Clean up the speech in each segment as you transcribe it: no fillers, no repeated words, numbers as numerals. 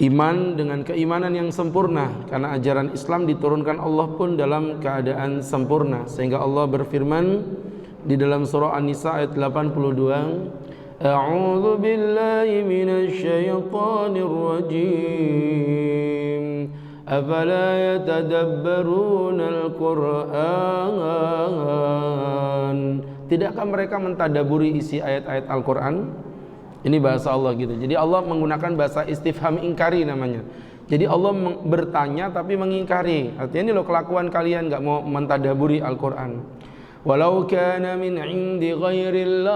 iman dengan keimanan yang sempurna, karena ajaran Islam diturunkan Allah pun dalam keadaan sempurna. Sehingga Allah berfirman di dalam surah An-Nisa ayat 82, A'udzu billahi minasy syaithanir rajim. Afala yatadabbarunal Qur'an. Tidakkah mereka mentadaburi isi ayat-ayat Al-Qur'an? Ini bahasa Allah gitu. Jadi Allah menggunakan bahasa istifham ingkari namanya. Jadi Allah bertanya tapi mengingkari. Artinya ini loh kelakuan kalian enggak mau mentadaburi Al-Qur'an. Walau kana min 'indi ghairillah.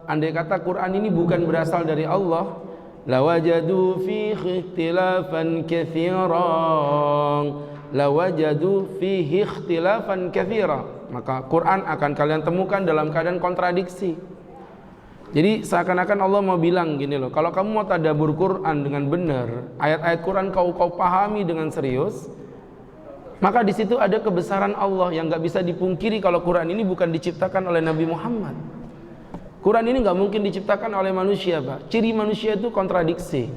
Andai kata Quran ini bukan berasal dari Allah, lawajadu fihi ikhtilafan katsiran. Lawajadu fihi ikhtilafan katsira. Maka Quran akan kalian temukan dalam keadaan kontradiksi. Jadi seakan-akan Allah mau bilang gini loh, kalau kamu mau tadabbur Quran dengan benar, ayat-ayat Quran kau pahami dengan serius, maka di situ ada kebesaran Allah yang nggak bisa dipungkiri. Kalau Quran ini bukan diciptakan oleh Nabi Muhammad, Quran ini nggak mungkin diciptakan oleh manusia, Pak. Ciri manusia itu kontradiksi.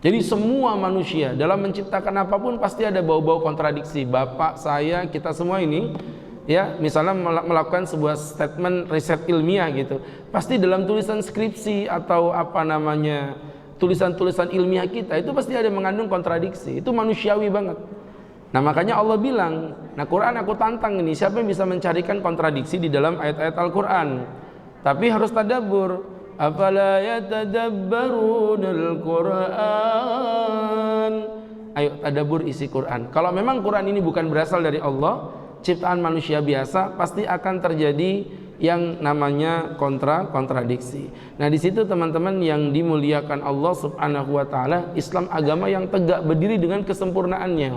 Jadi semua manusia dalam menciptakan apapun pasti ada bau-bau kontradiksi. Bapak, saya, kita semua ini, ya, misalnya melakukan sebuah statement riset ilmiah gitu, pasti dalam tulisan skripsi atau apa namanya tulisan-tulisan ilmiah kita itu pasti ada mengandung kontradiksi. Itu manusiawi banget. Nah makanya Allah bilang, nah Quran aku tantang ini, siapa yang bisa mencarikan kontradiksi di dalam ayat-ayat Al-Quran. Tapi harus tadabbur. Afala yatadabbarunal Quran. Ayo tadabbur isi Quran. Kalau memang Quran ini bukan berasal dari Allah, ciptaan manusia biasa, pasti akan terjadi yang namanya kontradiksi. Nah di situ teman-teman yang dimuliakan Allah Subhanahu wa taala, Islam agama yang tegak berdiri dengan kesempurnaannya.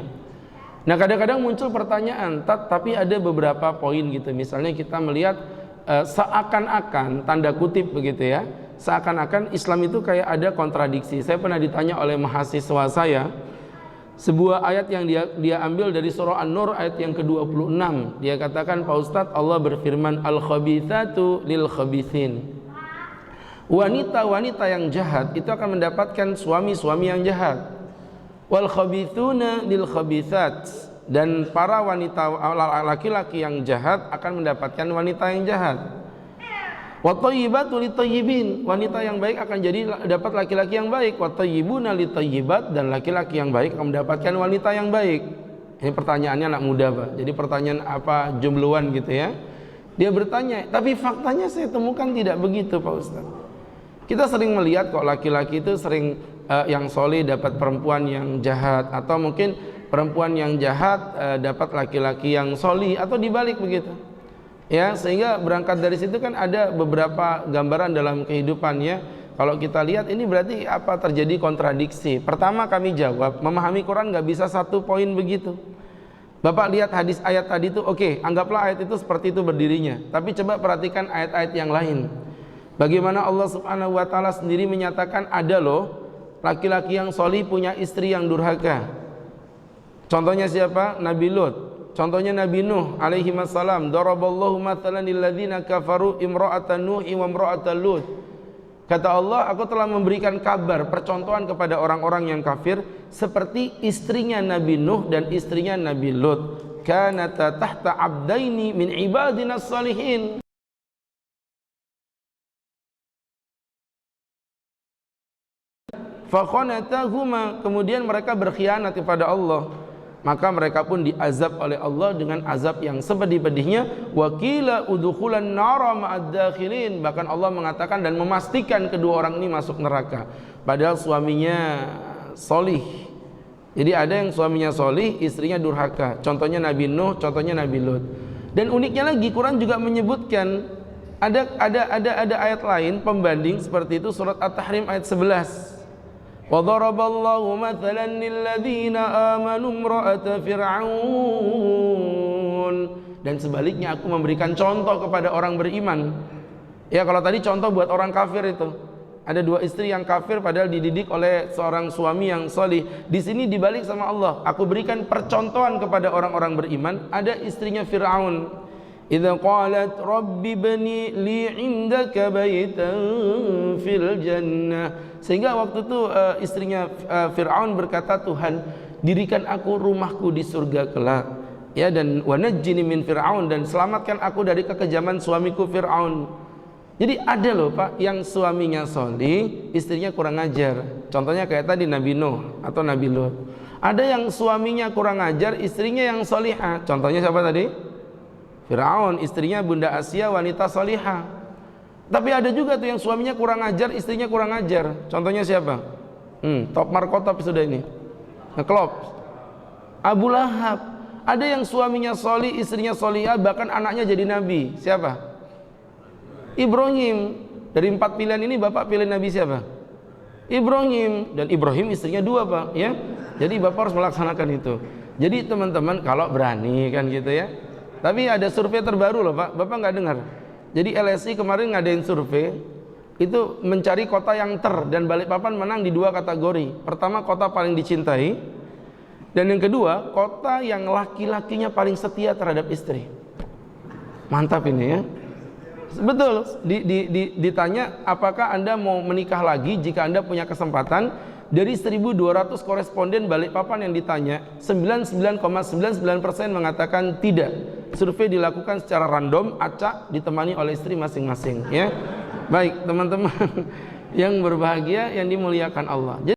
Nah kadang-kadang muncul pertanyaan, tapi ada beberapa poin gitu. Misalnya kita melihat seakan-akan, tanda kutip begitu ya, seakan-akan Islam itu kayak ada kontradiksi. Saya pernah ditanya oleh mahasiswa saya sebuah ayat yang dia ambil dari surah An-Nur ayat yang ke-26. Dia katakan, Pak Ustadz, Allah berfirman, al-khabithatu lil khabithin. Wanita-wanita yang jahat itu akan mendapatkan suami-suami yang jahat. Wal khabithuna lil khabithat. Dan para wanita laki-laki yang jahat akan mendapatkan wanita yang jahat. Wa thayyibatu lit thayyibin. Wanita yang baik akan jadi dapat laki-laki yang baik. Wa thayyibuna lit thayyibat. Dan laki-laki yang baik akan mendapatkan wanita yang baik. Ini pertanyaannya anak muda, Pak. Jadi pertanyaan apa jombloan gitu ya. Dia bertanya, tapi faktanya saya temukan tidak begitu, Pak Ustaz. Kita sering melihat kok laki-laki itu sering yang soleh dapat perempuan yang jahat, atau mungkin perempuan yang jahat dapat laki-laki yang soleh, atau dibalik begitu. Ya, sehingga berangkat dari situ kan ada beberapa gambaran dalam kehidupannya. Kalau kita lihat ini berarti apa terjadi kontradiksi. Pertama kami jawab, memahami Quran nggak bisa satu poin begitu. Bapak lihat hadis ayat tadi itu, oke, anggaplah ayat itu seperti itu berdirinya. Tapi coba perhatikan ayat-ayat yang lain. Bagaimana Allah Subhanahu wa taala sendiri menyatakan ada loh laki-laki yang solih punya istri yang durhaka. Contohnya siapa? Nabi Lut. Contohnya Nabi Nuh alaihi wassalam. Daraballahu mathalan lil ladzina kafaru imra'atan Nuh wa imra'atan Lut. Kata Allah, aku telah memberikan kabar, percontohan kepada orang-orang yang kafir seperti istrinya Nabi Nuh dan istrinya Nabi Lut. Kanata tahta abdaini min ibadina salihin. Fakhanatahuma, kemudian mereka berkhianat kepada Allah, maka mereka pun diazab oleh Allah dengan azab yang sepedih-pedihnya. Wa qila udkhulan nara ma'ad dakhilin, bahkan Allah mengatakan dan memastikan kedua orang ini masuk neraka padahal suaminya solih. Jadi ada yang suaminya solih, istrinya durhaka. Contohnya Nabi Nuh, contohnya Nabi Lut. Dan uniknya lagi Quran juga menyebutkan ada ayat lain pembanding seperti itu, surat At-Tahrim ayat 11. Wa daraballahu mathalan lil ladzina amanu imra'ata fir'aun. Dan sebaliknya aku memberikan contoh kepada orang beriman. Ya, kalau tadi contoh buat orang kafir itu. Ada dua istri yang kafir padahal dididik oleh seorang suami yang solih. Di sini dibalik sama Allah, aku berikan percontohan kepada orang-orang beriman. Ada istrinya Fir'aun. idza qalat rabbi bani li 'indaka baitan fil jannah. Sehingga waktu itu istrinya Fir'aun berkata, Tuhan, dirikan aku rumahku di surga kelak, ya, dan wanajjini min Fir'aun, dan selamatkan aku dari kekejaman suamiku Fir'aun. Jadi ada loh Pak yang suaminya solih, istrinya kurang ajar. Contohnya kayak tadi Nabi Nuh atau Nabi Lut. Ada yang suaminya kurang ajar, istrinya yang solihah. Contohnya siapa tadi? Fir'aun, istrinya Bunda Asia, wanita solihah. Tapi ada juga tuh yang suaminya kurang ajar, istrinya kurang ajar. Contohnya siapa? Top markotop sudah ini. Ngeklop. Abu Lahab. Ada yang suaminya solih, istrinya solihah, bahkan anaknya jadi nabi. Siapa? Ibrahim. Dari 4 pilihan ini Bapak pilih nabi siapa? Ibrahim. Dan Ibrahim istrinya 2 Pak, ya. Jadi Bapak harus melaksanakan itu. Jadi teman-teman kalau berani kan gitu ya. Tapi ada survei terbaru loh Pak, Bapak nggak dengar? Jadi LSI kemarin ngadain survei, itu mencari kota yang dan Balikpapan menang di 2 kategori. Pertama, kota paling dicintai, dan yang kedua, kota yang laki-lakinya paling setia terhadap istri. Mantap ini ya. Betul, ditanya apakah Anda mau menikah lagi jika Anda punya kesempatan. Dari 1.200 koresponden Balikpapan yang ditanya, 99,99% mengatakan tidak. Survei dilakukan secara random, acak, ditemani oleh istri masing-masing, ya. Baik teman-teman yang berbahagia, yang dimuliakan Allah.